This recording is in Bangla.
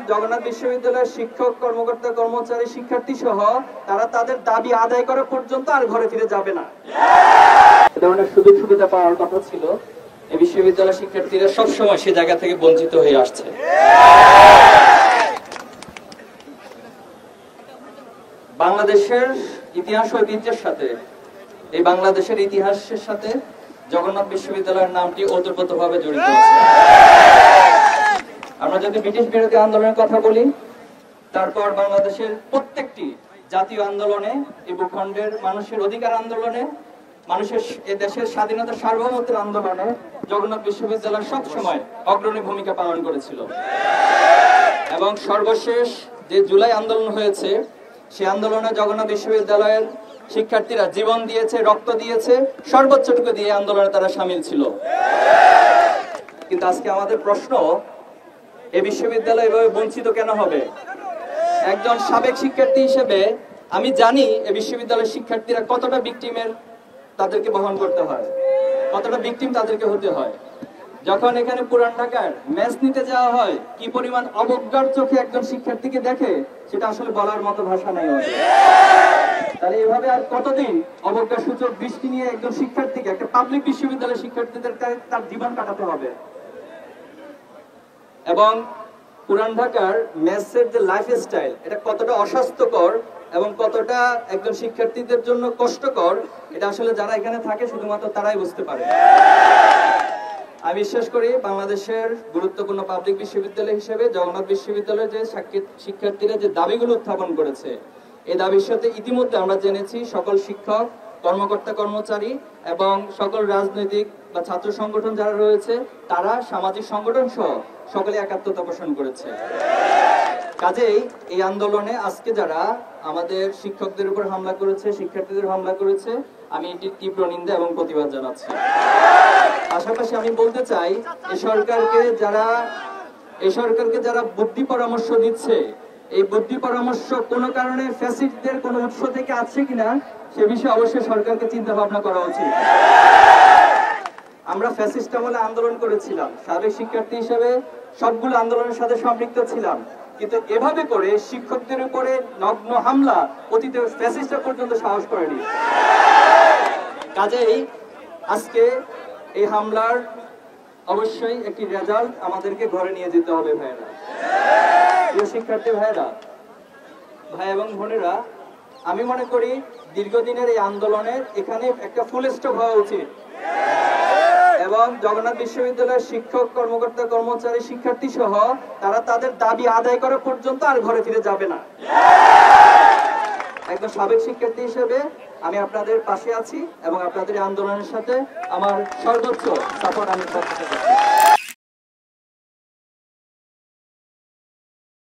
জগন্নাথ বিশ্ববিদ্যালয়ের শিক্ষক, কর্মকর্তা, কর্মচারী, শিক্ষার্থী সহ তারা তাদের দাবি আদায় করা পর্যন্ত আর ঘরে ফিরে যাবে না। এ ধরনের সুযোগ সুবিধা পাওয়ার কথা ছিল, এই বিশ্ববিদ্যালয়ের শিক্ষার্থীরা সবসময় সে জায়গা থেকে বঞ্চিত হয়ে আসছে। বাংলাদেশের ইতিহাস ঐতিহ্যের সাথে, এই বাংলাদেশের ইতিহাসের সাথে জগন্নাথ বিশ্ববিদ্যালয়ের নামটি ওতপ্রোতভাবে জড়িত আছে। আমরা যদি ব্রিটিশ বিরোধী আন্দোলনের কথা বলি, তারপর বাংলাদেশের প্রত্যেকটি জাতীয় আন্দোলনে, এই ভূখণ্ডের মানুষের অধিকার আন্দোলনে, মানুষের এ দেশের স্বাধীনতা সার্বভৌমত্বের আন্দোলনে জগন্নাথ বিশ্ববিদ্যালয় সব সময় অগ্রণী ভূমিকা পালন করেছিল। এবং সর্বশেষ যে জুলাই আন্দোলন হয়েছে, সেই আন্দোলনে জগন্নাথ বিশ্ববিদ্যালয়ের শিক্ষার্থীরা জীবন দিয়েছে, রক্ত দিয়েছে, সর্বোচ্চটুকু দিয়ে আন্দোলনে তারা সামিল ছিল। কিন্তু আজকে আমাদের প্রশ্ন, এই বিশ্ববিদ্যালয় এভাবে বঞ্চিত কেন হবে? একজন সাবেক শিক্ষার্থী হিসেবে আমি জানি এই বিশ্ববিদ্যালয়ের শিক্ষার্থীরা কতটা ভিকটিমের তাদেরকে বহন করতে হয়, কতটা ভিকটিম তাদেরকে হতে হয়। যখন এখানে পুরান ঢাকার মেস নিতে যাওয়া হয়, কি পরিমাণ অবজ্ঞার চোখে একজন শিক্ষার্থীকে দেখে, সেটা আসলে বলার মতো ভাষা নেই। তাহলে এভাবে আর কতদিন অবজ্ঞা সূচক দৃষ্টি নিয়ে একজন শিক্ষার্থীকে, একটা পাবলিক বিশ্ববিদ্যালয়ের শিক্ষার্থীদের তার জীবন কাটাতে হবে? এবং পুরান ঢাকার মেসের যে লাইফস্টাইল, এটা কতটা অস্বাস্থ্যকর এবং কতটা একজন শিক্ষার্থীদের জন্য কষ্টকর, এটা আসলে যারা এখানে থাকে শুধুমাত্র তারাই বুঝতে পারে। আমি বিশ্বাস করি বাংলাদেশের গুরুত্বপূর্ণ পাবলিক বিশ্ববিদ্যালয় হিসেবে জগন্নাথ বিশ্ববিদ্যালয়ের যে শিক্ষার্থীরা যে দাবিগুলো উত্থাপন করেছে, এই দাবির সাথে ইতিমধ্যে আমরা জেনেছি সকল শিক্ষক, কর্মকর্তা, কর্মচারী এবং সকল রাজনৈতিক বা ছাত্র সংগঠন যারা রয়েছে, তারা সামাজিক সংগঠন সহ সকলে একাত্মতা পোষণ করেছে। কাজেই এই আন্দোলনে আজকে যারা আমাদের শিক্ষকদের উপর হামলা করেছে, শিক্ষার্থীদের হামলা করেছে, আমি এটির তীব্র নিন্দা এবং প্রতিবাদ জানাচ্ছি। পাশাপাশি আমি বলতে চাই, এই সরকারকে যারা বুদ্ধি পরামর্শ দিচ্ছে, এই বুদ্ধি পরামর্শ কোনো কারণে ফ্যাসিস্টদের কোনো উৎস থেকে আছে কিনা সে বিষয়ে অবশ্যই সরকারকে চিন্তা ভাবনা করা উচিত। আমরা ফ্যাসিস্ট আমলে আন্দোলন করেছিলাম, সাবেক শিক্ষার্থী হিসেবে সবগুলো আন্দোলনের সাথে সম্পৃক্ত ছিলাম, কিন্তু এভাবে করে শিক্ষকদের উপরে নগ্ন হামলা অতীতে ফ্যাসিস্টরা পর্যন্ত সাহস করেনি। কাজেই আজকে এই হামলার অবশ্যই একটি রেজাল্ট আমাদেরকে ঘরে নিয়ে যেতে হবে। ভাইয়েরা, প্রিয় শিক্ষার্থী ভাইয়েরা, ভাই এবং বোনেরা, আমি মনে করি দীর্ঘদিনের এই আন্দোলনের এখানে একটা ফুল স্টপ হওয়া উচিত এবং জগন্নাথ বিশ্ববিদ্যালয়ের শিক্ষক, কর্মকর্তা, কর্মচারী, শিক্ষার্থী সহ তারা তাদের দাবি আদায় করা পর্যন্ত আর ঘরে ফিরে যাবে না। একজন সাবেক শিক্ষার্থী হিসেবে আমি আপনাদের পাশে আছি এবং আপনাদের আন্দোলনের সাথে আমার সর্বোচ্চ সাপোর্ট আমি করতে চাই।